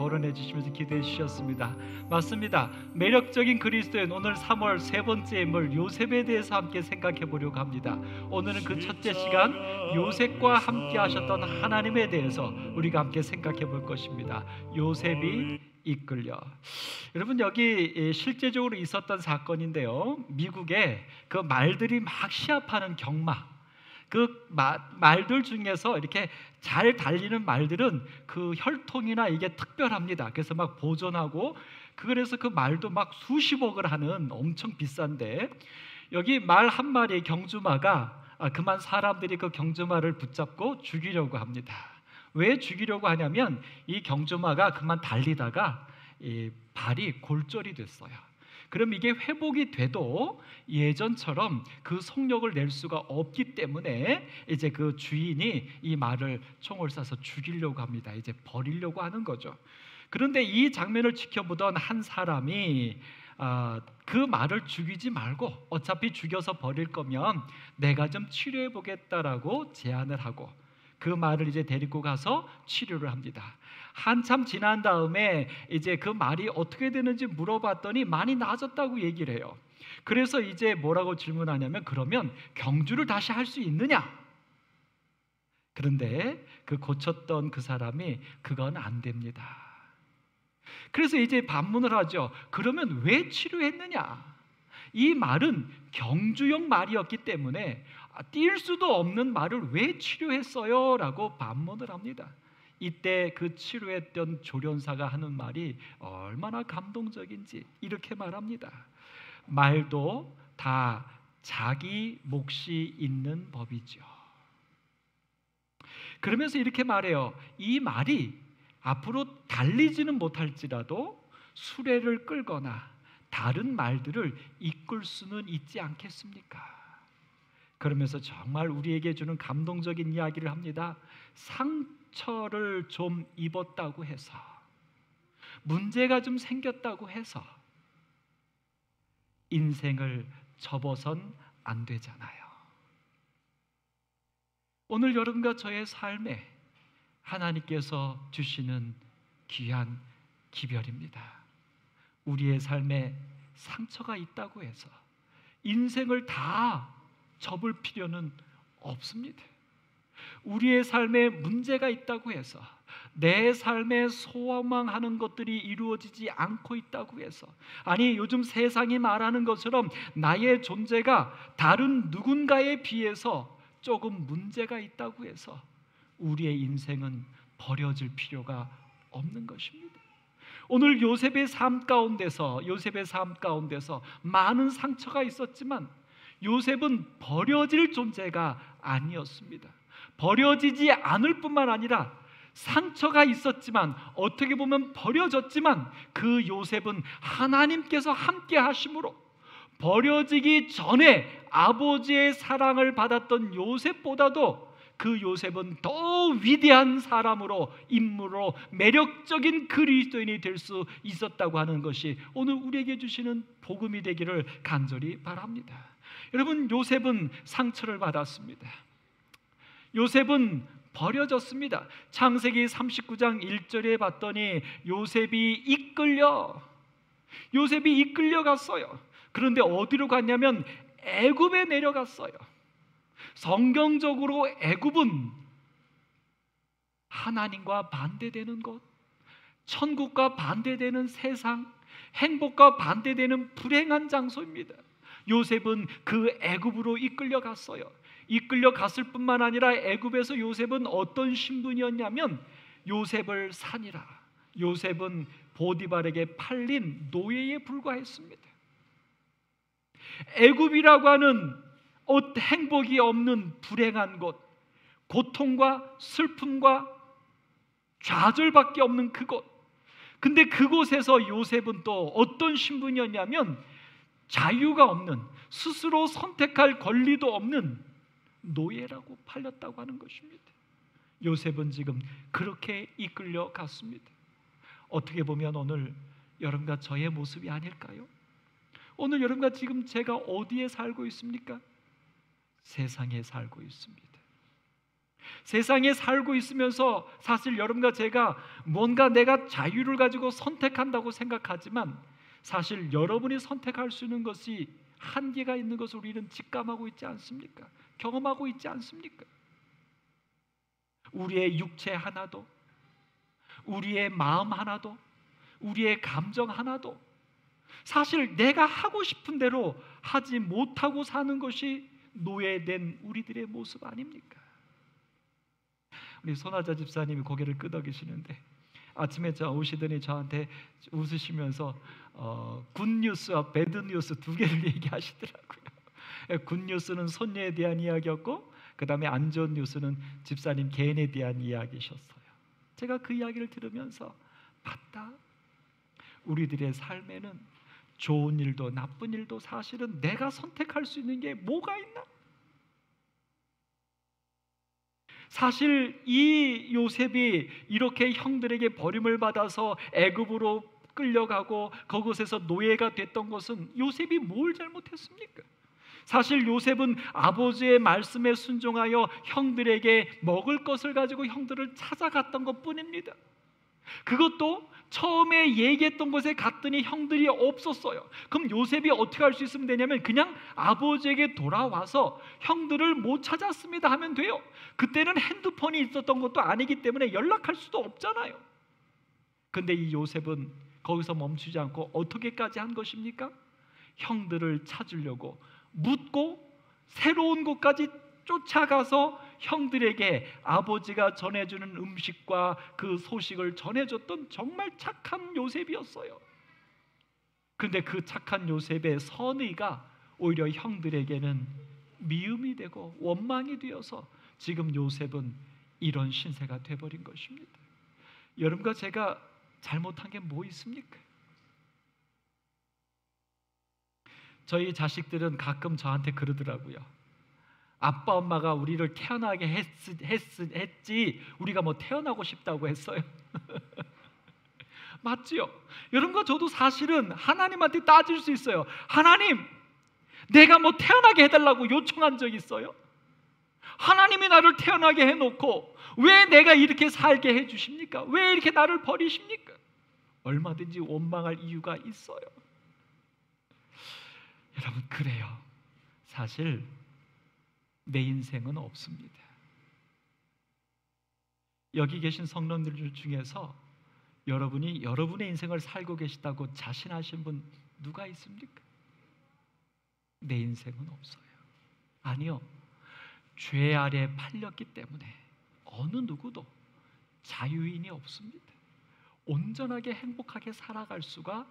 거론해 주시면서 기도해 주셨습니다. 맞습니다. 매력적인 그리스도인 오늘 3월 세 번째 인물 요셉에 대해서 함께 생각해 보려고 합니다. 오늘은 그 첫째 시간 요셉과 함께 하셨던 하나님에 대해서 우리가 함께 생각해 볼 것입니다. 요셉이 이끌려. 여러분, 여기 실제적으로 있었던 사건인데요, 미국에 그 말들이 막 시합하는 경마, 그 말들 중에서 이렇게 잘 달리는 말들은 그 혈통이나 이게 특별합니다. 그래서 막 보존하고, 그래서 그 말도 막 수십억을 하는 엄청 비싼데, 여기 말 한 마리 경주마가 그만 사람들이 그 경주마를 붙잡고 죽이려고 합니다. 왜 죽이려고 하냐면 이 경주마가 그만 달리다가 이 발이 골절이 됐어요. 그럼 이게 회복이 돼도 예전처럼 그 속력을 낼 수가 없기 때문에 이제 그 주인이 이 말을 총을 쏴서 죽이려고 합니다. 이제 버리려고 하는 거죠. 그런데 이 장면을 지켜보던 한 사람이 그 말을 죽이지 말고 어차피 죽여서 버릴 거면 내가 좀 치료해 보겠다라고 제안을 하고 그 말을 이제 데리고 가서 치료를 합니다. 한참 지난 다음에 이제 그 말이 어떻게 되는지 물어봤더니 많이 나아졌다고 얘기를 해요. 그래서 이제 뭐라고 질문하냐면, 그러면 경주를 다시 할 수 있느냐? 그런데 그 고쳤던 그 사람이 그건 안 됩니다. 그래서 이제 반문을 하죠. 그러면 왜 치료했느냐? 이 말은 경주용 말이었기 때문에 뛸 수도 없는 말을 왜 치료했어요? 라고 반문을 합니다. 이때 그 치료했던 조련사가 하는 말이 얼마나 감동적인지 이렇게 말합니다. 말도 다 자기 몫이 있는 법이죠. 그러면서 이렇게 말해요. 이 말이 앞으로 달리지는 못할지라도 수레를 끌거나 다른 말들을 이끌 수는 있지 않겠습니까? 그러면서 정말 우리에게 주는 감동적인 이야기를 합니다. 상처를 좀 입었다고 해서, 문제가 좀 생겼다고 해서 인생을 접어선 안 되잖아요. 오늘 여러분과 저의 삶에 하나님께서 주시는 귀한 기별입니다. 우리의 삶에 상처가 있다고 해서 인생을 다 접을 필요는 없습니다. 우리의 삶에 문제가 있다고 해서, 내 삶에 소망하는 것들이 이루어지지 않고 있다고 해서, 아니 요즘 세상이 말하는 것처럼 나의 존재가 다른 누군가에 비해서 조금 문제가 있다고 해서 우리의 인생은 버려질 필요가 없는 것입니다. 오늘 요셉의 삶 가운데서 많은 상처가 있었지만 요셉은 버려질 존재가 아니었습니다. 버려지지 않을 뿐만 아니라 상처가 있었지만, 어떻게 보면 버려졌지만, 그 요셉은 하나님께서 함께 하심으로 버려지기 전에 아버지의 사랑을 받았던 요셉보다도 그 요셉은 더 위대한 사람으로, 인물로, 매력적인 그리스도인이 될 수 있었다고 하는 것이 오늘 우리에게 주시는 복음이 되기를 간절히 바랍니다. 여러분, 요셉은 상처를 받았습니다. 요셉은 버려졌습니다. 창세기 39장 1절에 봤더니 요셉이 이끌려갔어요. 그런데 어디로 갔냐면 애굽에 내려갔어요. 성경적으로 애굽은 하나님과 반대되는 곳, 천국과 반대되는 세상, 행복과 반대되는 불행한 장소입니다. 요셉은 그 애굽으로 이끌려갔어요. 이끌려갔을 뿐만 아니라 애굽에서 요셉은 어떤 신분이었냐면 요셉을 산이라, 요셉은 보디발에게 팔린 노예에 불과했습니다. 애굽이라고 하는 행복이 없는 불행한 곳, 고통과 슬픔과 좌절밖에 없는 그곳. 근데 그곳에서 요셉은 또 어떤 신분이었냐면 자유가 없는, 스스로 선택할 권리도 없는 노예라고 팔렸다고 하는 것입니다. 요셉은 지금 그렇게 이끌려 갔습니다. 어떻게 보면 오늘 여러분과 저의 모습이 아닐까요? 오늘 여러분과 지금 제가 어디에 살고 있습니까? 세상에 살고 있습니다. 세상에 살고 있으면서 사실 여러분과 제가 뭔가 내가 자유를 가지고 선택한다고 생각하지만 사실 여러분이 선택할 수 있는 것이 한계가 있는 것을 우리는 직감하고 있지 않습니까? 경험하고 있지 않습니까? 우리의 육체 하나도, 우리의 마음 하나도, 우리의 감정 하나도 사실 내가 하고 싶은 대로 하지 못하고 사는 것이 노예된 우리들의 모습 아닙니까? 우리 손아자 집사님이 고개를 끄덕이시는데 아침에 오시더니 저한테 웃으시면서 굿뉴스와 배드뉴스 두 개를 얘기하시더라고요. 굿뉴스는 손녀에 대한 이야기였고 그 다음에 안 좋은 뉴스는 집사님 개인에 대한 이야기셨어요. 제가 그 이야기를 들으면서 맞다, 우리들의 삶에는 좋은 일도 나쁜 일도 사실은 내가 선택할 수 있는 게 뭐가 있나? 사실 이 요셉이 이렇게 형들에게 버림을 받아서 애굽으로 끌려가고 그곳에서 노예가 됐던 것은 요셉이 뭘 잘못했습니까? 사실 요셉은 아버지의 말씀에 순종하여 형들에게 먹을 것을 가지고 형들을 찾아갔던 것뿐입니다. 그것도 처음에 얘기했던 곳에 갔더니 형들이 없었어요. 그럼 요셉이 어떻게 할 수 있으면 되냐면 그냥 아버지에게 돌아와서 형들을 못 찾았습니다 하면 돼요. 그때는 핸드폰이 있었던 것도 아니기 때문에 연락할 수도 없잖아요. 근데 이 요셉은 거기서 멈추지 않고 어떻게까지 한 것입니까? 형들을 찾으려고 묻고 새로운 곳까지 쫓아가서 형들에게 아버지가 전해주는 음식과 그 소식을 전해줬던 정말 착한 요셉이었어요. 그런데 그 착한 요셉의 선의가 오히려 형들에게는 미움이 되고 원망이 되어서 지금 요셉은 이런 신세가 돼버린 것입니다. 여러분과 제가 잘못한 게 뭐 있습니까? 저희 자식들은 가끔 저한테 그러더라고요. 아빠 엄마가 우리를 태어나게 했지 우리가 뭐 태어나고 싶다고 했어요. 맞지요? 여러분과 저도 사실은 하나님한테 따질 수 있어요. 하나님, 내가 뭐 태어나게 해달라고 요청한 적 있어요? 하나님이 나를 태어나게 해놓고 왜 내가 이렇게 살게 해주십니까? 왜 이렇게 나를 버리십니까? 얼마든지 원망할 이유가 있어요. 여러분, 그래요. 사실 내 인생은 없습니다. 여기 계신 성도들 중에서 여러분이 여러분의 인생을 살고 계시다고 자신하신 분 누가 있습니까? 내 인생은 없어요. 아니요, 죄 아래 팔렸기 때문에 어느 누구도 자유인이 없습니다. 온전하게 행복하게 살아갈 수가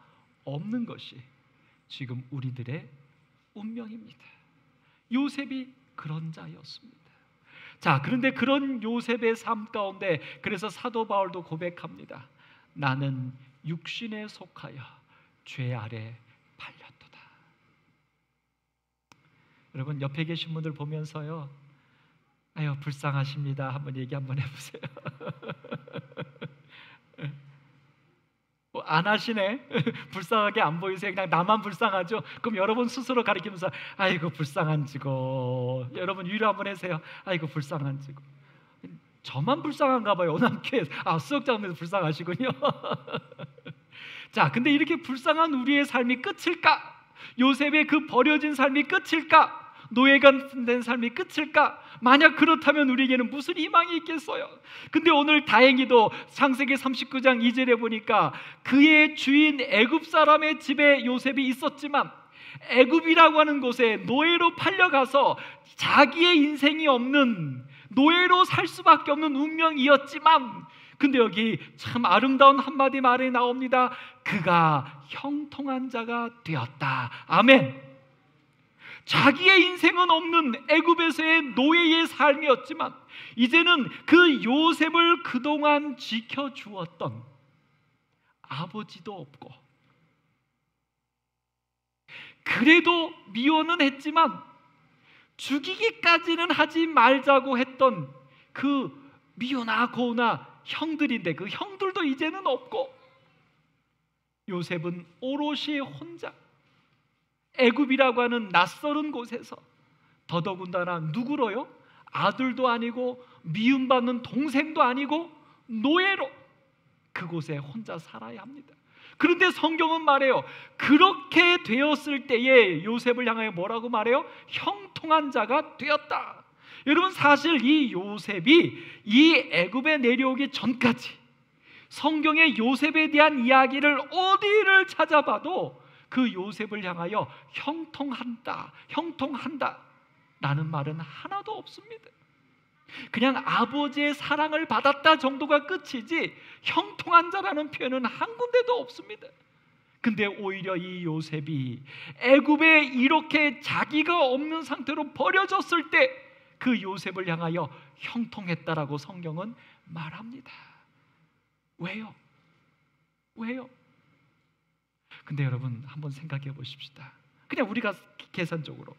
없는 것이 지금 우리들의 운명입니다. 요셉이 그런 자였습니다. 자, 그런데 그런 요셉의 삶 가운데 그래서 사도 바울도 고백합니다. 나는 육신에 속하여 죄 아래 팔렸도다. 여러분, 옆에 계신 분들 보면서요, 아유 불쌍하십니다 한번 얘기 한번 해보세요. 안 하시네. 불쌍하게 안 보이세요? 그냥 나만 불쌍하죠? 그럼 여러분 스스로 가리키면서 아이고 불쌍한 지고, 여러분 위로 한번 해세요. 아이고 불쌍한 지고. 저만 불쌍한가 봐요. 오남교회 수역장님도 불쌍하시군요. 자, 근데 이렇게 불쌍한 우리의 삶이 끝일까? 요셉의 그 버려진 삶이 끝일까? 노예가 된 삶이 끝일까? 만약 그렇다면 우리에게는 무슨 희망이 있겠어요? 근데 오늘 다행히도 창세기 39장 2절에 보니까 그의 주인 애굽 사람의 집에 요셉이 있었지만 애굽이라고 하는 곳에 노예로 팔려가서 자기의 인생이 없는 노예로 살 수밖에 없는 운명이었지만, 근데 여기 참 아름다운 한마디 말이 나옵니다. 그가 형통한 자가 되었다. 아멘. 자기의 인생은 없는 애굽에서의 노예의 삶이었지만 이제는 그 요셉을 그동안 지켜주었던 아버지도 없고, 그래도 미워는 했지만 죽이기까지는 하지 말자고 했던 그 미우나 고우나 형들인데 그 형들도 이제는 없고, 요셉은 오롯이 혼자 애굽이라고 하는 낯설은 곳에서, 더더군다나 누구로요? 아들도 아니고 미움받는 동생도 아니고 노예로 그곳에 혼자 살아야 합니다. 그런데 성경은 말해요. 그렇게 되었을 때에 요셉을 향하여 뭐라고 말해요? 형통한 자가 되었다. 여러분, 사실 이 요셉이 이 애굽에 내려오기 전까지 성경의 요셉에 대한 이야기를 어디를 찾아봐도 그 요셉을 향하여 형통한다, 형통한다 라는 말은 하나도 없습니다. 그냥 아버지의 사랑을 받았다 정도가 끝이지 형통한 자라는 표현은 한 군데도 없습니다. 근데 오히려 이 요셉이 애굽에 이렇게 자기가 없는 상태로 버려졌을 때 그 요셉을 향하여 형통했다라고 성경은 말합니다. 왜요? 왜요? 근데 여러분 한번 생각해 보십시다. 그냥 우리가 계산적으로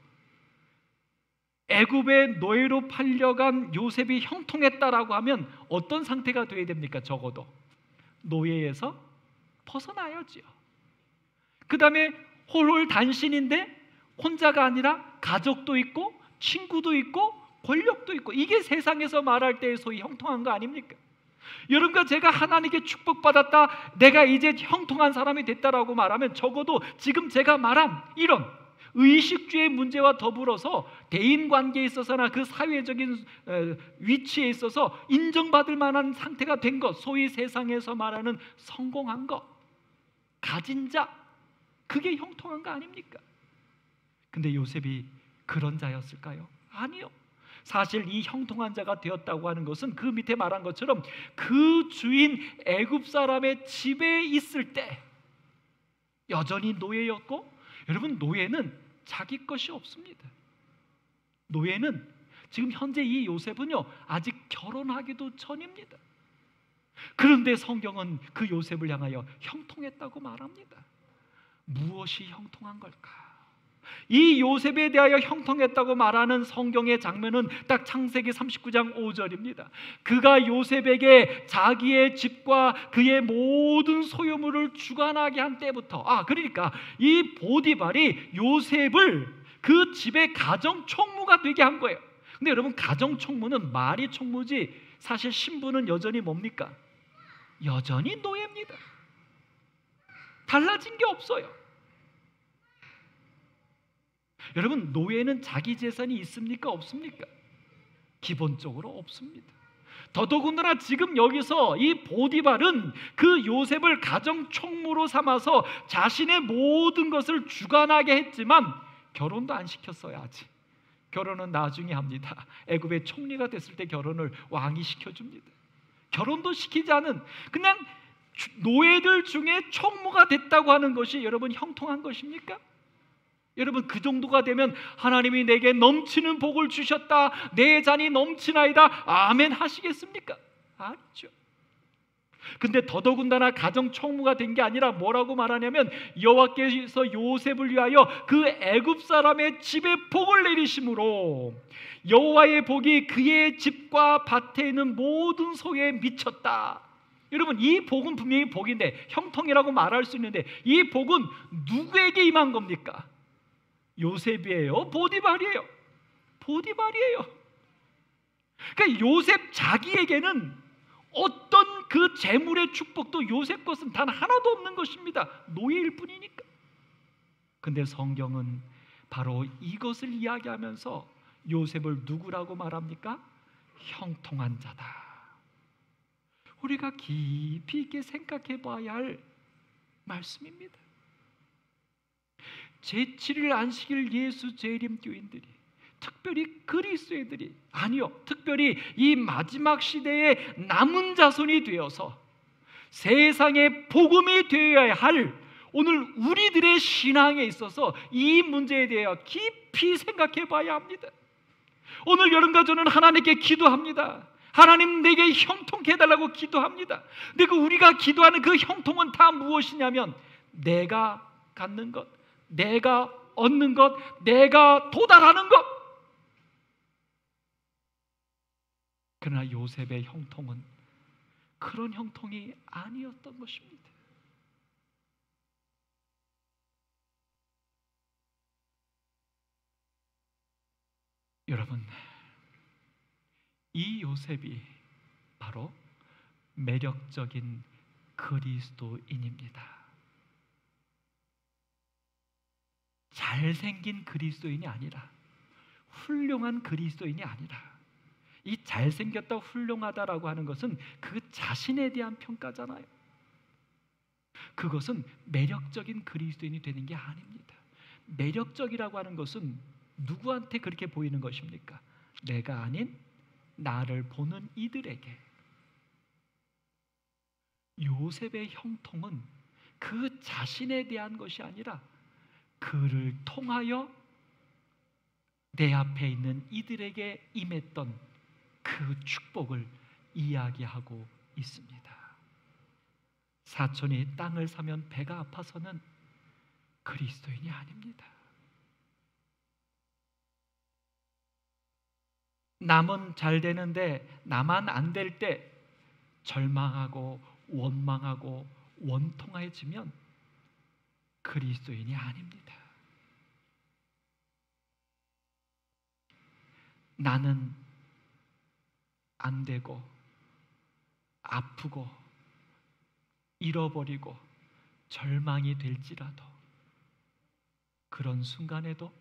애굽의 노예로 팔려간 요셉이 형통했다라고 하면 어떤 상태가 돼야 됩니까? 적어도 노예에서 벗어나야지요. 그 다음에 홀홀 단신인데 혼자가 아니라 가족도 있고 친구도 있고 권력도 있고, 이게 세상에서 말할 때 소위 형통한 거 아닙니까? 여러분과 제가 하나님께 축복받았다, 내가 이제 형통한 사람이 됐다라고 말하면 적어도 지금 제가 말한 이런 의식주의 문제와 더불어서 대인관계에 있어서나 그 사회적인 위치에 있어서 인정받을 만한 상태가 된 것, 소위 세상에서 말하는 성공한 것, 가진 자, 그게 형통한 거 아닙니까? 근데 요셉이 그런 자였을까요? 아니요. 사실 이 형통한 자가 되었다고 하는 것은 그 밑에 말한 것처럼 그 주인 애굽 사람의 집에 있을 때 여전히 노예였고, 여러분 노예는 자기 것이 없습니다. 노예는 지금 현재 이 요셉은요 아직 결혼하기도 전입니다. 그런데 성경은 그 요셉을 향하여 형통했다고 말합니다. 무엇이 형통한 걸까? 이 요셉에 대하여 형통했다고 말하는 성경의 장면은 딱 창세기 39장 5절입니다. 그가 요셉에게 자기의 집과 그의 모든 소유물을 주관하게 한 때부터, 그러니까 이 보디발이 요셉을 그 집의 가정 총무가 되게 한 거예요. 근데 여러분, 가정 총무는 말이 총무지 사실 신부는 여전히 뭡니까? 여전히 노예입니다. 달라진 게 없어요. 여러분, 노예는 자기 재산이 있습니까? 없습니까? 기본적으로 없습니다. 더더군다나 지금 여기서 이 보디발은 그 요셉을 가정 총무로 삼아서 자신의 모든 것을 주관하게 했지만 결혼도 안 시켰어요. 아직 결혼은 나중에 합니다. 애굽의 총리가 됐을 때 결혼을 왕이 시켜줍니다. 결혼도 시키지 않은 그냥 노예들 중에 총무가 됐다고 하는 것이 여러분 형통한 것입니까? 여러분, 그 정도가 되면 하나님이 내게 넘치는 복을 주셨다, 내 잔이 넘치나이다, 아멘 하시겠습니까? 아니죠. 근데 더더군다나 가정 총무가 된 게 아니라 뭐라고 말하냐면 여호와께서 요셉을 위하여 그 애굽 사람의 집에 복을 내리심으로 여호와의 복이 그의 집과 밭에 있는 모든 소유에 미쳤다. 여러분, 이 복은 분명히 복인데 형통이라고 말할 수 있는데 이 복은 누구에게 임한 겁니까? 요셉이에요? 보디발이에요? 보디발이에요. 그러니까 요셉 자기에게는 어떤 그 재물의 축복도 요셉 것은 단 하나도 없는 것입니다. 노예일 뿐이니까. 근데 성경은 바로 이것을 이야기하면서 요셉을 누구라고 말합니까? 형통한 자다. 우리가 깊이 있게 생각해 봐야 할 말씀입니다. 제7일 안식일 예수 재림 교인들이, 특별히 그리스도인들이, 아니요, 특별히 이 마지막 시대의 남은 자손이 되어서 세상의 복음이 되어야 할 오늘 우리들의 신앙에 있어서 이 문제에 대하여 깊이 생각해 봐야 합니다. 오늘 여러분과 저는 하나님께 기도합니다. 하나님, 내게 형통케 해달라고 기도합니다. 근데 우리가 기도하는 그 형통은 다 무엇이냐면 내가 갖는 것, 내가 얻는 것, 내가 도달하는 것. 그러나 요셉의 형통은 그런 형통이 아니었던 것입니다. 여러분, 이 요셉이 바로 매력적인 그리스도인입니다. 잘생긴 그리스도인이 아니라, 훌륭한 그리스도인이 아니라, 이 잘생겼다 훌륭하다라고 하는 것은 그 자신에 대한 평가잖아요. 그것은 매력적인 그리스도인이 되는 게 아닙니다. 매력적이라고 하는 것은 누구한테 그렇게 보이는 것입니까? 내가 아닌 나를 보는 이들에게. 요셉의 형통은 그 자신에 대한 것이 아니라 그를 통하여 내 앞에 있는 이들에게 임했던 그 축복을 이야기하고 있습니다. 사촌이 땅을 사면 배가 아파서는 그리스도인이 아닙니다. 남은 잘 되는데 나만 안 될 때 절망하고 원망하고 원통해지면 그리스도인이 아닙니다. 나는 안 되고 아프고 잃어버리고 절망이 될지라도 그런 순간에도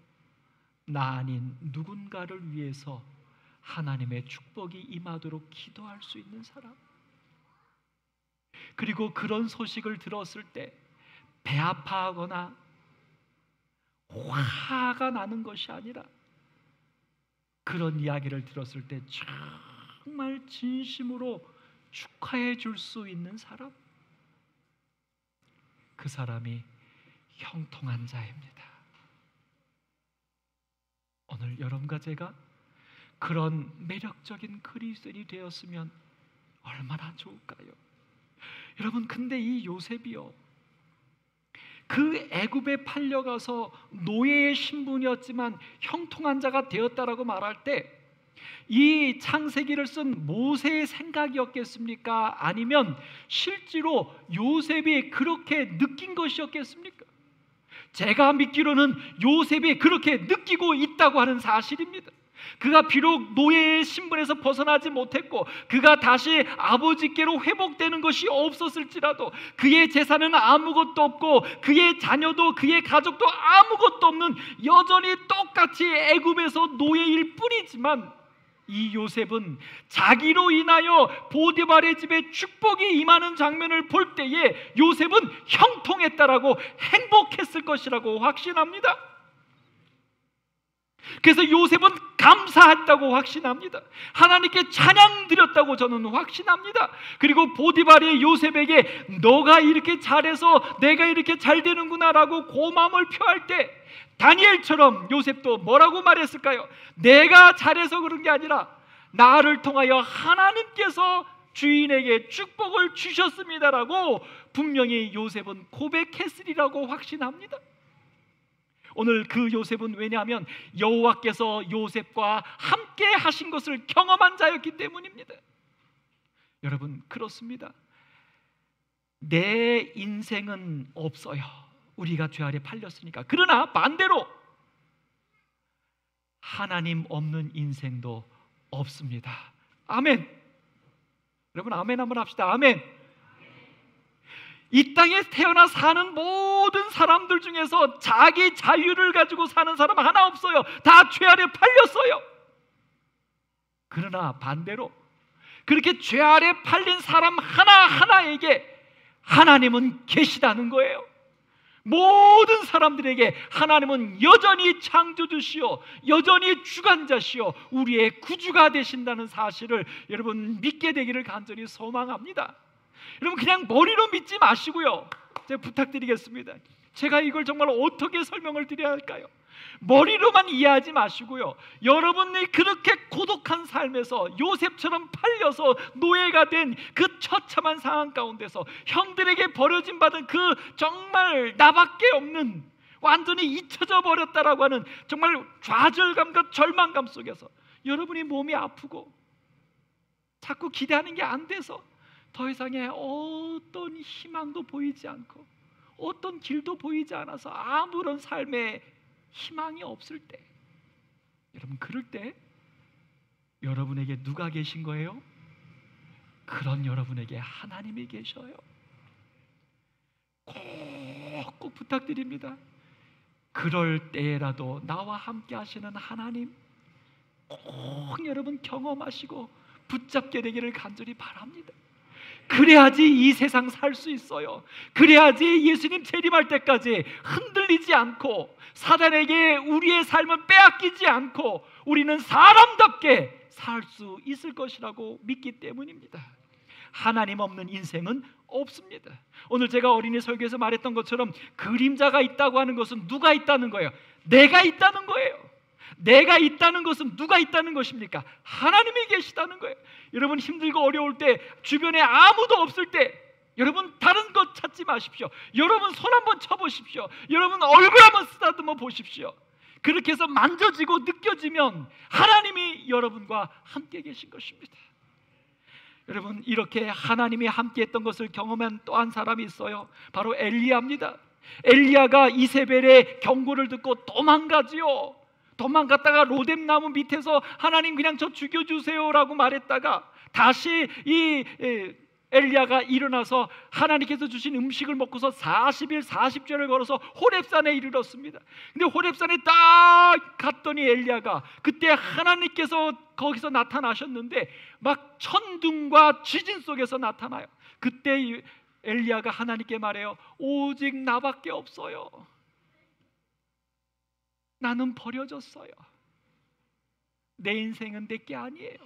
나 아닌 누군가를 위해서 하나님의 축복이 임하도록 기도할 수 있는 사람, 그리고 그런 소식을 들었을 때 배 아파하거나 화가 나는 것이 아니라 그런 이야기를 들었을 때 정말 진심으로 축하해 줄 수 있는 사람, 그 사람이 형통한 자입니다. 오늘 여러분과 제가 그런 매력적인 그리스도인이 되었으면 얼마나 좋을까요? 여러분, 근데 이 요셉이요, 그 애굽에 팔려가서 노예의 신분이었지만 형통한 자가 되었다라고 말할 때 이 창세기를 쓴 모세의 생각이었겠습니까? 아니면 실제로 요셉이 그렇게 느낀 것이었겠습니까? 제가 믿기로는 요셉이 그렇게 느끼고 있다고 하는 사실입니다. 그가 비록 노예의 신분에서 벗어나지 못했고 그가 다시 아버지께로 회복되는 것이 없었을지라도 그의 재산은 아무것도 없고 그의 자녀도 그의 가족도 아무것도 없는 여전히 똑같이 애굽에서 노예일 뿐이지만 이 요셉은 자기로 인하여 보디발의 집에 축복이 임하는 장면을 볼 때에 요셉은 형통했다라고, 행복했을 것이라고 확신합니다. 그래서 요셉은 감사했다고 확신합니다. 하나님께 찬양 드렸다고 저는 확신합니다. 그리고 보디발이 요셉에게 너가 이렇게 잘해서 내가 이렇게 잘 되는구나 라고 고마움을 표할 때 다니엘처럼 요셉도 뭐라고 말했을까요? 내가 잘해서 그런 게 아니라 나를 통하여 하나님께서 주인에게 축복을 주셨습니다라고 분명히 요셉은 고백했으리라고 확신합니다. 오늘 그 요셉은 왜냐하면 여호와께서 요셉과 함께 하신 것을 경험한 자였기 때문입니다. 여러분, 그렇습니다. 내 인생은 없어요. 우리가 죄 아래 팔렸으니까. 그러나 반대로 하나님 없는 인생도 없습니다. 아멘. 여러분, 아멘 한번 합시다. 아멘. 이 땅에 태어나 사는 모든 사람들 중에서 자기 자유를 가지고 사는 사람 하나 없어요. 다 죄 아래 팔렸어요. 그러나 반대로 그렇게 죄 아래 팔린 사람 하나하나에게 하나님은 계시다는 거예요. 모든 사람들에게 하나님은 여전히 창조주시오, 여전히 주관자시오, 우리의 구주가 되신다는 사실을 여러분 믿게 되기를 간절히 소망합니다. 여러분, 그냥 머리로 믿지 마시고요, 제가 부탁드리겠습니다. 제가 이걸 정말 어떻게 설명을 드려야 할까요? 머리로만 이해하지 마시고요, 여러분이 그렇게 고독한 삶에서 요셉처럼 팔려서 노예가 된 그 처참한 상황 가운데서 형들에게 버려진 받은 그 정말 나밖에 없는, 완전히 잊혀져 버렸다라고 하는 정말 좌절감과 절망감 속에서 여러분이 몸이 아프고 자꾸 기대하는 게 안 돼서 더 이상의 어떤 희망도 보이지 않고 어떤 길도 보이지 않아서 아무런 삶에 희망이 없을 때, 여러분, 그럴 때 여러분에게 누가 계신 거예요? 그런 여러분에게 하나님이 계셔요. 꼭 부탁드립니다. 그럴 때라도 나와 함께 하시는 하나님 꼭 여러분 경험하시고 붙잡게 되기를 간절히 바랍니다. 그래야지 이 세상 살 수 있어요. 그래야지 예수님 재림할 때까지 흔들리지 않고 사단에게 우리의 삶을 빼앗기지 않고 우리는 사람답게 살 수 있을 것이라고 믿기 때문입니다. 하나님 없는 인생은 없습니다. 오늘 제가 어린이 설교에서 말했던 것처럼 그림자가 있다고 하는 것은 누가 있다는 거예요? 내가 있다는 거예요. 내가 있다는 것은 누가 있다는 것입니까? 하나님이 계시다는 거예요. 여러분 힘들고 어려울 때, 주변에 아무도 없을 때 여러분 다른 것 찾지 마십시오. 여러분 손 한번 쳐보십시오. 여러분 얼굴 한번 쓰다듬어 보십시오. 그렇게 해서 만져지고 느껴지면 하나님이 여러분과 함께 계신 것입니다. 여러분 이렇게 하나님이 함께 했던 것을 경험한 또 한 사람이 있어요. 바로 엘리야입니다. 엘리야가 이세벨의 경고를 듣고 도망가지요. 도망갔다가 로뎀나무 밑에서 하나님 그냥 저 죽여주세요라고 말했다가 다시 이 엘리야가 일어나서 하나님께서 주신 음식을 먹고서 40일 40죄를 걸어서 호렙산에 이르렀습니다. 근데 호렙산에 딱 갔더니 엘리야가 그때 하나님께서 거기서 나타나셨는데 막 천둥과 지진 속에서 나타나요. 그때 엘리야가 하나님께 말해요. 오직 나밖에 없어요. 나는 버려졌어요. 내 인생은 내게 아니에요.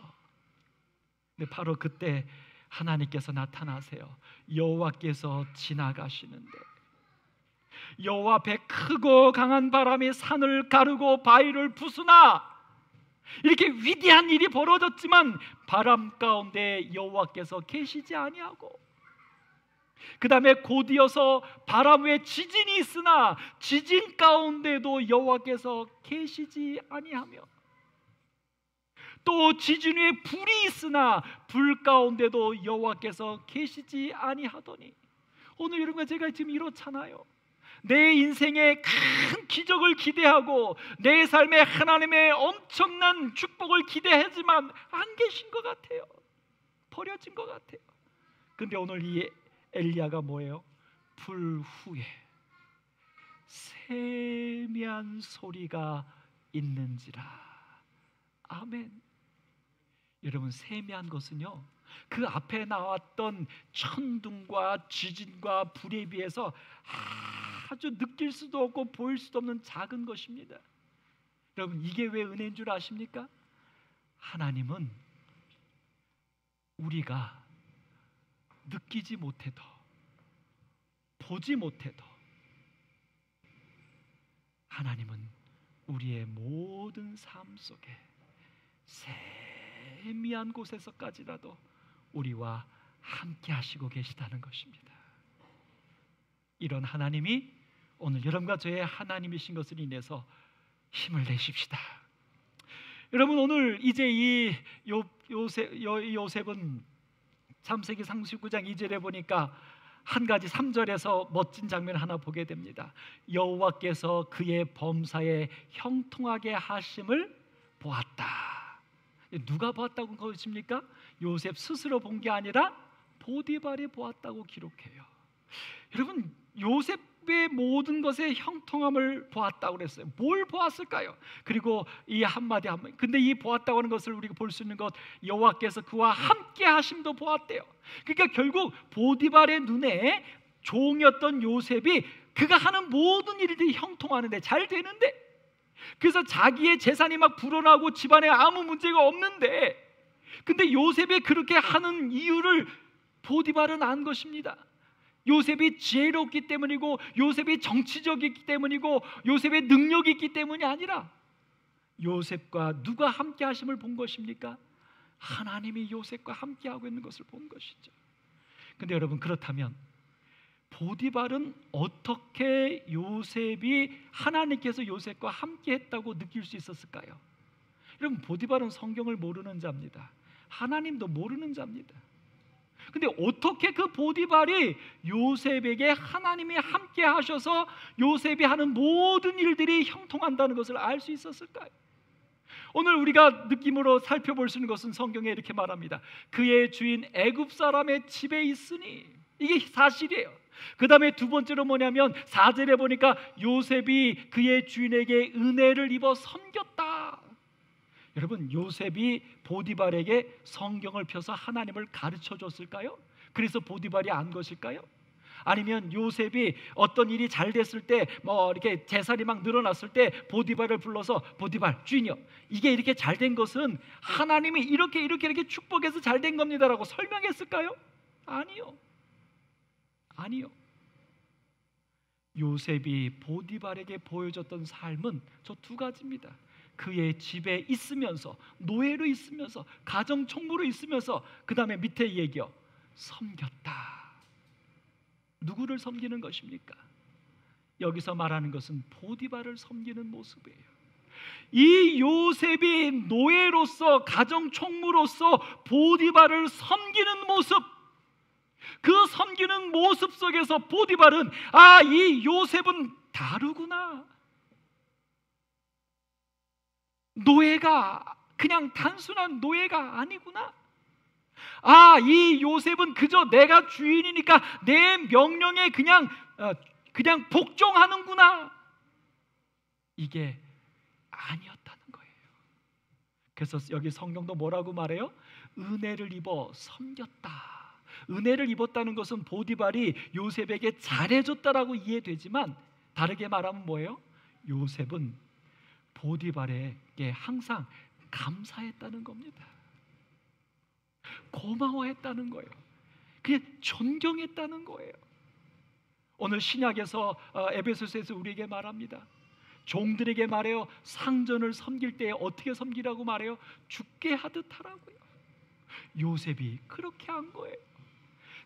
근데 바로 그때 하나님께서 나타나세요. 여호와께서 지나가시는데 여호와 앞에 크고 강한 바람이 산을 가르고 바위를 부수나 이렇게 위대한 일이 벌어졌지만 바람 가운데 여호와께서 계시지 아니하고 그 다음에 곧이어서 바람 외에 지진이 있으나 지진 가운데도 여호와께서 계시지 아니하며 또 지진 위에 불이 있으나 불 가운데도 여호와께서 계시지 아니하더니 오늘 여러분 제가 지금 이렇잖아요. 내 인생에 큰 기적을 기대하고 내 삶에 하나님의 엄청난 축복을 기대하지만 안 계신 것 같아요. 버려진 것 같아요. 근데 오늘 이 엘리야가 뭐예요? 불 후에 세미한 소리가 있는지라. 아멘. 여러분 세미한 것은요 그 앞에 나왔던 천둥과 지진과 불에 비해서 아주 느낄 수도 없고 보일 수도 없는 작은 것입니다. 여러분 이게 왜 은혜인 줄 아십니까? 하나님은 우리가 느끼지 못해도 보지 못해도 하나님은 우리의 모든 삶 속에 세미한 곳에서까지라도 우리와 함께 하시고 계시다는 것입니다. 이런 하나님이 오늘 여러분과 저의 하나님이신 것을 인해서 힘을 내십시다. 여러분 오늘 이제 이 요셉은 창세기 39장 2절에 보니까 한 가지 3절에서 멋진 장면 하나 보게 됩니다. 여호와께서 그의 범사에 형통하게 하심을 보았다. 누가 보았다고 그러십니까? 요셉 스스로 본 게 아니라 보디발이 보았다고 기록해요. 여러분 요셉의 모든 것의 형통함을 보았다고 그랬어요. 뭘 보았을까요? 그리고 이 한마디 근데 이 보았다고 하는 것을 우리가 볼 수 있는 것 여호와께서 그와 함께 하심도 보았대요. 그러니까 결국 보디발의 눈에 종이었던 요셉이 그가 하는 모든 일들이 형통하는데 잘 되는데 그래서 자기의 재산이 막 불어나고 집안에 아무 문제가 없는데 근데 요셉이 그렇게 하는 이유를 보디발은 안 것입니다. 요셉이 지혜롭기 때문이고 요셉이 정치적이기 때문이고 요셉의 능력이 있기 때문이 아니라 요셉과 누가 함께 하심을 본 것입니까? 하나님이 요셉과 함께 하고 있는 것을 본 것이죠. 근데 여러분 그렇다면 보디발은 어떻게 요셉이 하나님께서 요셉과 함께 했다고 느낄 수 있었을까요? 여러분 보디발은 성경을 모르는 자입니다. 하나님도 모르는 자입니다. 근데 어떻게 그 보디발이 요셉에게 하나님이 함께 하셔서 요셉이 하는 모든 일들이 형통한다는 것을 알 수 있었을까요? 오늘 우리가 느낌으로 살펴볼 수 있는 것은 성경에 이렇게 말합니다. 그의 주인 애굽 사람의 집에 있으니, 이게 사실이에요. 그 다음에 두 번째로 뭐냐면 4절에 보니까 요셉이 그의 주인에게 은혜를 입어 섬겼다. 여러분, 요셉이 보디발에게 성경을 펴서 하나님을 가르쳐 줬을까요? 그래서 보디발이 안 것일까요? 아니면 요셉이 어떤 일이 잘 됐을 때, 이렇게 재산이 막 늘어났을 때 보디발을 불러서 보디발 주인이요, 이게 이렇게 잘 된 것은 하나님이 이렇게 축복해서 잘 된 겁니다라고 설명했을까요? 아니요. 요셉이 보디발에게 보여줬던 삶은 저 두 가지입니다. 그의 집에 있으면서, 노예로 있으면서, 가정 총무로 있으면서, 그 다음에 밑에 얘기요, 섬겼다. 누구를 섬기는 것입니까? 여기서 말하는 것은 보디발을 섬기는 모습이에요. 이 요셉이 노예로서, 가정 총무로서 보디발을 섬기는 모습, 그 섬기는 모습 속에서 보디발은, 이 요셉은 다르구나. 노예가 그냥 단순한 노예가 아니구나. 이 요셉은 그저 내가 주인이니까 내 명령에 그냥 복종하는구나. 이게 아니었다는 거예요. 그래서 여기 성경도 뭐라고 말해요? 은혜를 입어 섬겼다. 은혜를 입었다는 것은 보디발이 요셉에게 잘해줬다라고 이해되지만, 다르게 말하면 뭐예요? 요셉은 보디발에게 항상 감사했다는 겁니다. 고마워했다는 거예요. 그냥 존경했다는 거예요. 오늘 신약에서 에베소서에서 우리에게 말합니다. 종들에게 말해요. 상전을 섬길 때 어떻게 섬기라고 말해요? 죽게 하듯 하라고요. 요셉이 그렇게 한 거예요.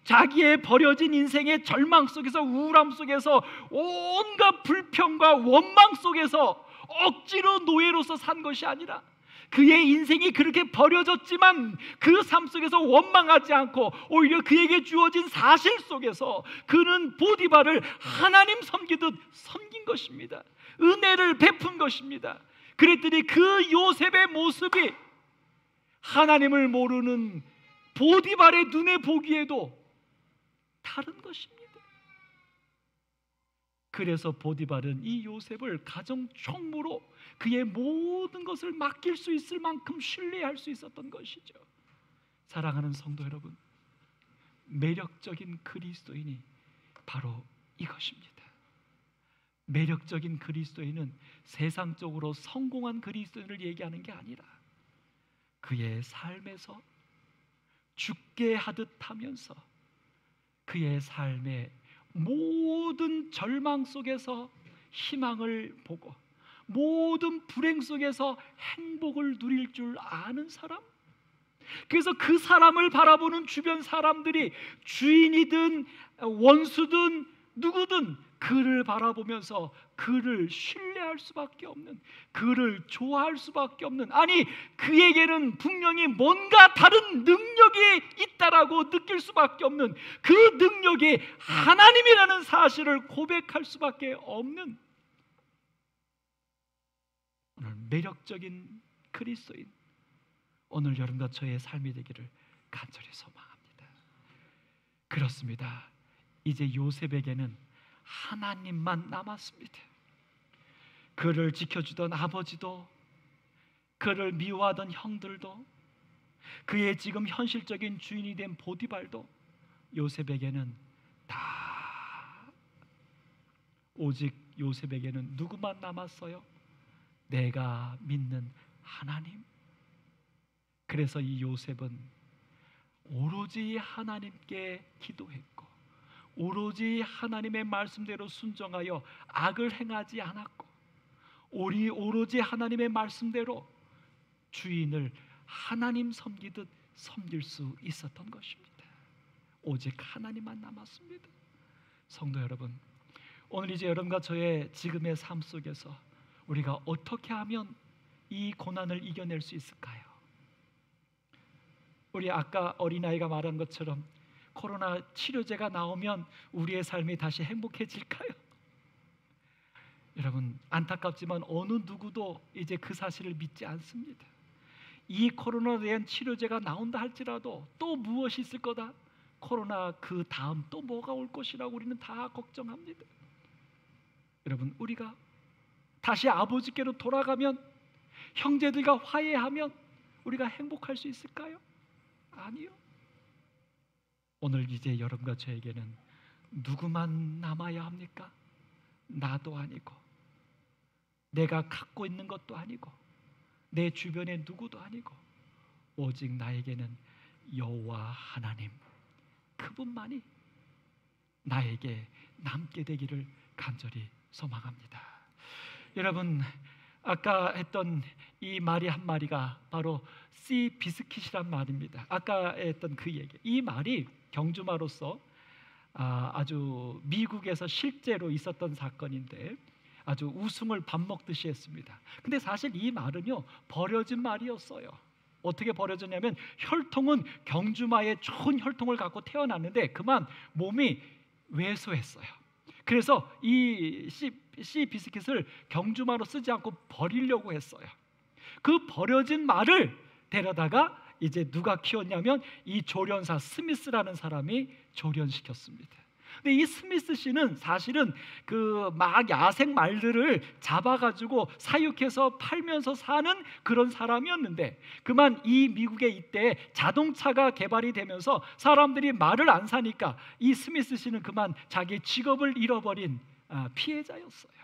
자기의 버려진 인생의 절망 속에서, 우울함 속에서, 온갖 불평과 원망 속에서 억지로 노예로서 산 것이 아니라, 그의 인생이 그렇게 버려졌지만 그 삶 속에서 원망하지 않고 오히려 그에게 주어진 사실 속에서 그는 보디발을 하나님 섬기듯 섬긴 것입니다. 은혜를 베푼 것입니다. 그랬더니 그 요셉의 모습이 하나님을 모르는 보디발의 눈에 보기에도 다른 것입니다. 그래서 보디발은 이 요셉을 가정 총무로 그의 모든 것을 맡길 수 있을 만큼 신뢰할 수 있었던 것이죠. 사랑하는 성도 여러분, 매력적인 그리스도인이 바로 이것입니다. 매력적인 그리스도인은 세상적으로 성공한 그리스도인을 얘기하는 게 아니라, 그의 삶에서 죽게 하듯 하면서 그의 삶의 모든 절망 속에서 희망을 보고 모든 불행 속에서 행복을 누릴 줄 아는 사람, 그래서 그 사람을 바라보는 주변 사람들이 주인이든 원수든 누구든 그를 바라보면서 그를 신뢰할 수밖에 없는, 그를 좋아할 수밖에 없는, 아니 그에게는 분명히 뭔가 다른 능력이 있다라고 느낄 수밖에 없는, 그 능력이 하나님이라는 사실을 고백할 수밖에 없는 오늘 매력적인 그리스도인, 오늘 여러분과 저의 삶이 되기를 간절히 소망합니다. 그렇습니다. 이제 요셉에게는 하나님만 남았습니다. 그를 지켜주던 아버지도, 그를 미워하던 형들도, 그의 지금 현실적인 주인이 된 보디발도 요셉에게는 다, 오직 요셉에게는 누구만 남았어요? 내가 믿는 하나님. 그래서 이 요셉은 오로지 하나님께 기도했고 오로지 하나님의 말씀대로 순종하여 악을 행하지 않았고, 오로지 하나님의 말씀대로 주인을 하나님 섬기듯 섬길 수 있었던 것입니다. 오직 하나님만 남았습니다. 성도 여러분, 오늘 이제 여러분과 저의 지금의 삶 속에서 우리가 어떻게 하면 이 고난을 이겨낼 수 있을까요? 우리 아까 어린아이가 말한 것처럼 코로나 치료제가 나오면 우리의 삶이 다시 행복해질까요? 여러분, 안타깝지만 어느 누구도 이제 그 사실을 믿지 않습니다. 이 코로나에 대한 치료제가 나온다 할지라도 또 무엇이 있을 거다, 코로나 그 다음 또 뭐가 올 것이라고 우리는 다 걱정합니다. 여러분, 우리가 다시 아버지께로 돌아가면, 형제들과 화해하면 우리가 행복할 수 있을까요? 아니요. 오늘 이제 여러분과 저에게는 누구만 남아야 합니까? 나도 아니고, 내가 갖고 있는 것도 아니고, 내 주변에 누구도 아니고, 오직 나에게는 여호와 하나님, 그분만이 나에게 남게 되기를 간절히 소망합니다. 여러분, 아까 했던 이 말이 한 마리가 바로 씨 비스킷이란 말입니다. 아까 했던 그 얘기, 이 말이 경주마로서 아주 미국에서 실제로 있었던 사건인데 아주 웃음을 밥 먹듯이 했습니다. 근데 사실 이 말은요, 버려진 말이었어요. 어떻게 버려졌냐면, 혈통은 경주마의 좋은 혈통을 갖고 태어났는데 그만 몸이 왜소했어요. 그래서 이 씨 비스킷을 경주마로 쓰지 않고 버리려고 했어요. 그 버려진 말을 데려다가 이제 누가 키웠냐면 이 조련사 스미스라는 사람이 조련시켰습니다. 근데 이 스미스 씨는 사실은 그 막 야생 말들을 잡아가지고 사육해서 팔면서 사는 그런 사람이었는데, 그만 이 미국에 이때 자동차가 개발이 되면서 사람들이 말을 안 사니까 이 스미스 씨는 그만 자기의 직업을 잃어버린 피해자였어요.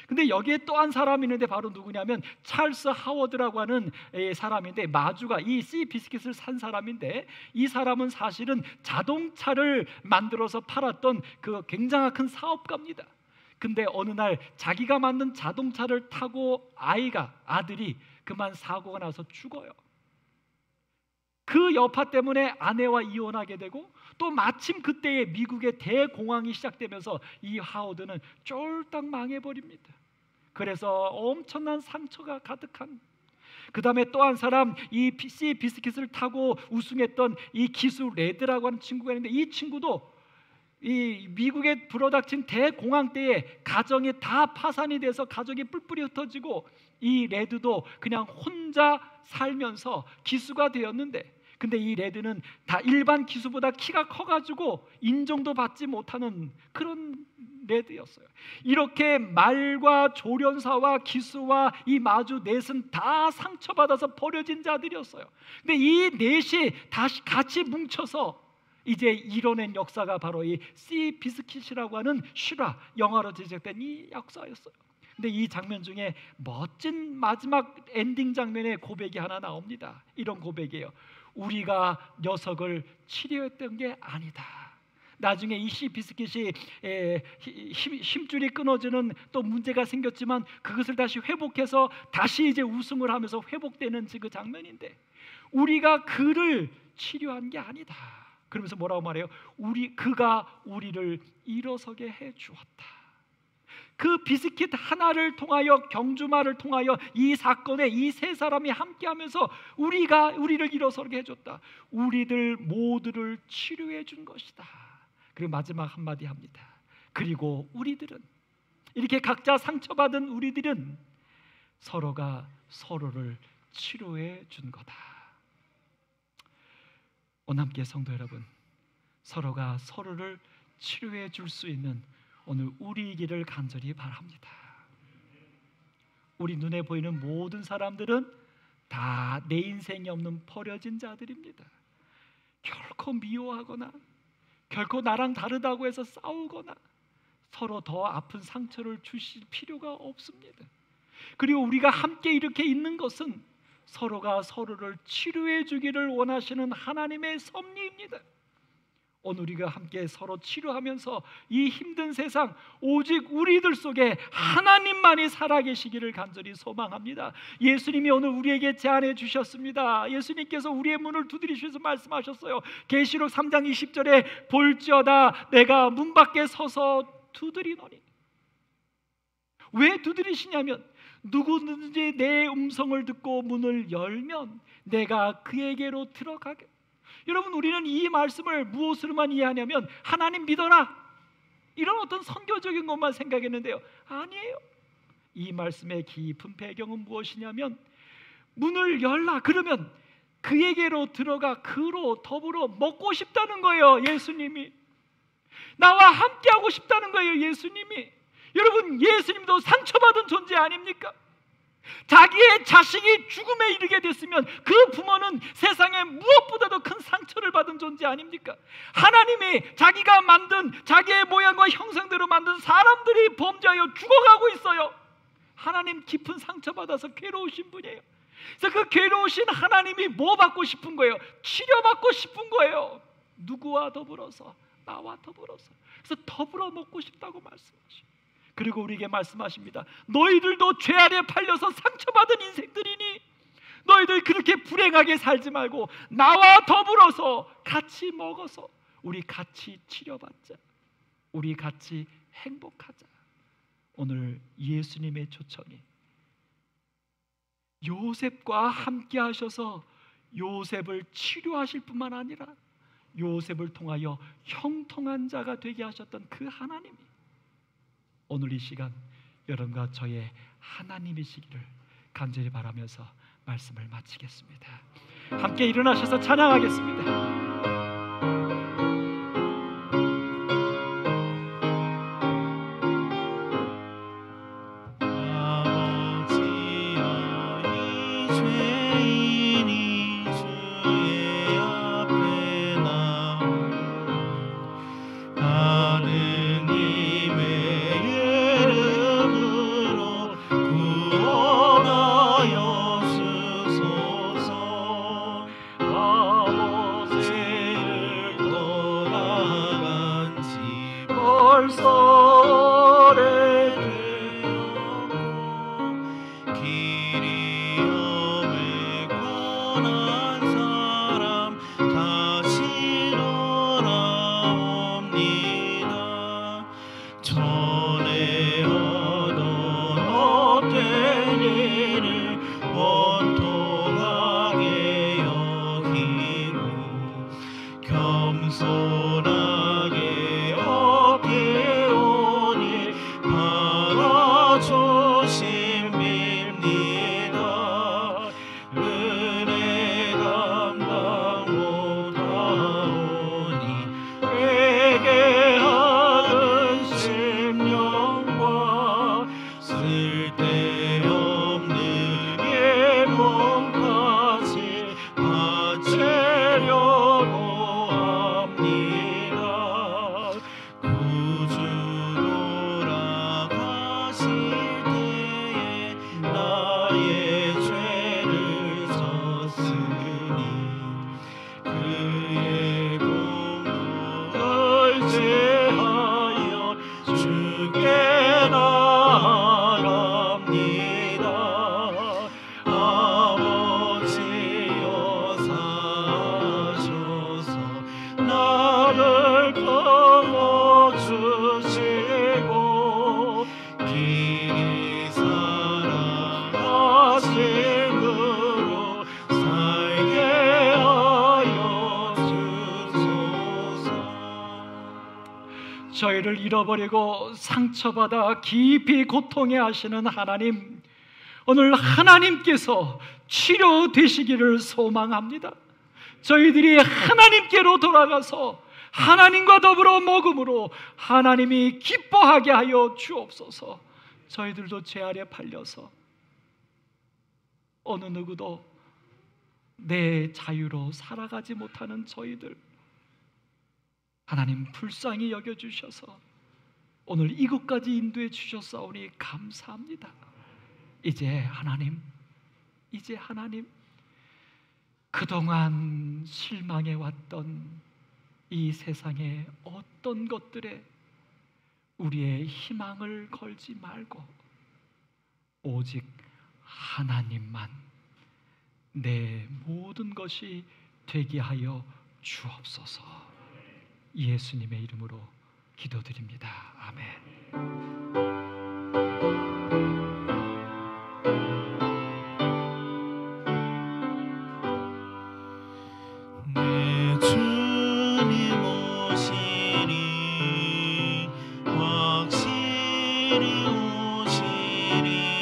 근데 여기에 또 한 사람이 있는데 바로 누구냐면 찰스 하워드라고 하는 사람인데, 마주가 이 씨 비스킷을 산 사람인데, 이 사람은 사실은 자동차를 만들어서 팔았던 그 굉장히 큰 사업가입니다. 근데 어느 날 자기가 만든 자동차를 타고 아들이 그만 사고가 나서 죽어요. 그 여파 때문에 아내와 이혼하게 되고, 또 마침 그때에 미국의 대공황이 시작되면서 이 하워드는 쫄딱 망해버립니다. 그래서 엄청난 상처가 가득한, 그 다음에 또 한 사람, 이 씨 비스킷을 타고 우승했던 이 기수 레드라고 하는 친구가 있는데, 이 친구도 이 미국에 불어닥친 대공황 때에 가정이 다 파산이 돼서 가족이 뿔뿔이 흩어지고, 이 레드도 그냥 혼자 살면서 기수가 되었는데, 근데 이 레드는 다 일반 기수보다 키가 커가지고 인정도 받지 못하는 그런 레드였어요. 이렇게 말과 조련사와 기수와 이 마주 넷은 다 상처받아서 버려진 자들이었어요. 근데 이 넷이 다시 같이 뭉쳐서 이제 이뤄낸 역사가 바로 이 씨 비스킷이라고 하는 실화, 영화로 제작된 이 역사였어요. 근데 이 장면 중에 멋진 마지막 엔딩 장면의 고백이 하나 나옵니다. 이런 고백이에요. 우리가 녀석을 치료했던 게 아니다. 나중에 이 씨 비스킷이 힘줄이 끊어지는 또 문제가 생겼지만 그것을 다시 회복해서 다시 이제 우승을 하면서 회복되는 그 장면인데, 우리가 그를 치료한 게 아니다. 그러면서 뭐라고 말해요? 그가 우리를 일어서게 해 주었다. 그 비스킷 하나를 통하여, 경주마를 통하여 이 사건에 이 세 사람이 함께하면서 우리를 일어서게 해줬다. 우리들 모두를 치료해 준 것이다. 그리고 마지막 한마디 합니다. 그리고 우리들은, 이렇게 각자 상처받은 우리들은 서로가 서로를 치료해 준 거다. 오남교회 성도 여러분, 서로가 서로를 치료해 줄 수 있는 오늘 우리이기를 간절히 바랍니다. 우리 눈에 보이는 모든 사람들은 다 내 인생이 없는 버려진 자들입니다. 결코 미워하거나 결코 나랑 다르다고 해서 싸우거나 서로 더 아픈 상처를 주실 필요가 없습니다. 그리고 우리가 함께 이렇게 있는 것은 서로가 서로를 치료해 주기를 원하시는 하나님의 섭리입니다. 오늘 우리가 함께 서로 치료하면서 이 힘든 세상, 오직 우리들 속에 하나님만이 살아계시기를 간절히 소망합니다. 예수님이 오늘 우리에게 제안해 주셨습니다. 예수님께서 우리의 문을 두드리셔서 말씀하셨어요. 계시록 3장 20절에 볼지어다 내가 문 밖에 서서 두드리노니. 왜 두드리시냐면, 누구든지 내 음성을 듣고 문을 열면 내가 그에게로 들어가게. 여러분, 우리는 이 말씀을 무엇으로만 이해하냐면 하나님 믿어라, 이런 어떤 선교적인 것만 생각했는데요, 아니에요. 이 말씀의 깊은 배경은 무엇이냐면, 문을 열라 그러면 그에게로 들어가 그로 더불어 먹고 싶다는 거예요. 예수님이 나와 함께하고 싶다는 거예요. 예수님이. 여러분, 예수님도 상처받은 존재 아닙니까? 자기의 자식이 죽음에 이르게 됐으면 그 부모는 세상에 무엇보다도 큰 상처를 받은 존재 아닙니까? 하나님이 자기가 만든, 자기의 모양과 형상대로 만든 사람들이 범죄하여 죽어가고 있어요. 하나님 깊은 상처받아서 괴로우신 분이에요. 그래서 그 괴로우신 하나님이 뭐 받고 싶은 거예요? 치료받고 싶은 거예요. 누구와 더불어서? 나와 더불어서. 그래서 더불어 먹고 싶다고 말씀하시고, 그리고 우리에게 말씀하십니다. 너희들도 죄 아래 팔려서 상처받은 인생들이니 너희들 그렇게 불행하게 살지 말고 나와 더불어서 같이 먹어서 우리 같이 치료받자, 우리 같이 행복하자. 오늘 예수님의 초청이 요셉과 함께 하셔서 요셉을 치료하실 뿐만 아니라 요셉을 통하여 형통한 자가 되게 하셨던 그 하나님이 오늘 이 시간 여러분과 저의 하나님이시기를 간절히 바라면서 말씀을 마치겠습니다. 함께 일어나셔서 찬양하겠습니다. 저희를 잃어버리고 상처받아 깊이 고통해 하시는 하나님, 오늘 하나님께서 치료되시기를 소망합니다. 저희들이 하나님께로 돌아가서 하나님과 더불어 먹음으로 하나님이 기뻐하게 하여 주옵소서. 저희들도 죄 아래 팔려서 어느 누구도 내 자유로 살아가지 못하는 저희들, 하나님 불쌍히 여겨주셔서 오늘 이곳까지 인도해 주셨사오니 감사합니다. 이제 하나님 그동안 실망해 왔던 이 세상의 어떤 것들에 우리의 희망을 걸지 말고 오직 하나님만 내 모든 것이 되게 하여 주옵소서. 예수님의 이름으로 기도드립니다. 아멘. 확실히 오시리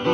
joy,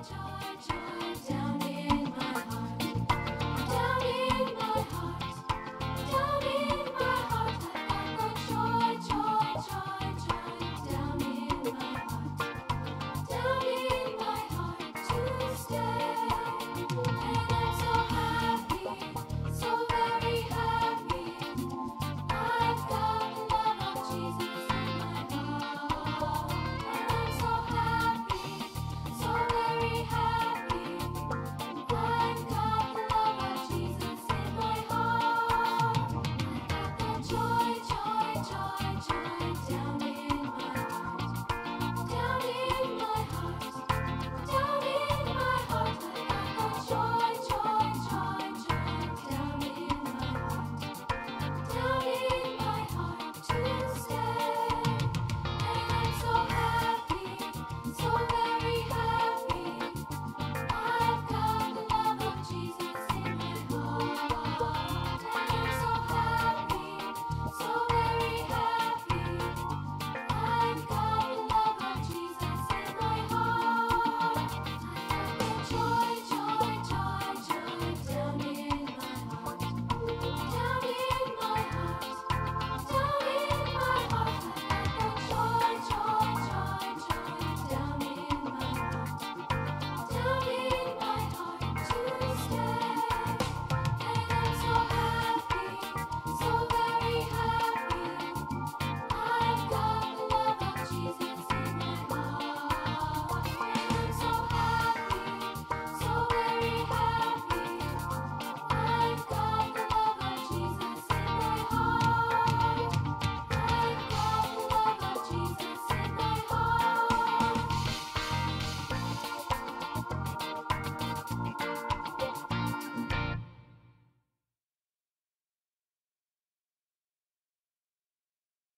joy, joy, joy.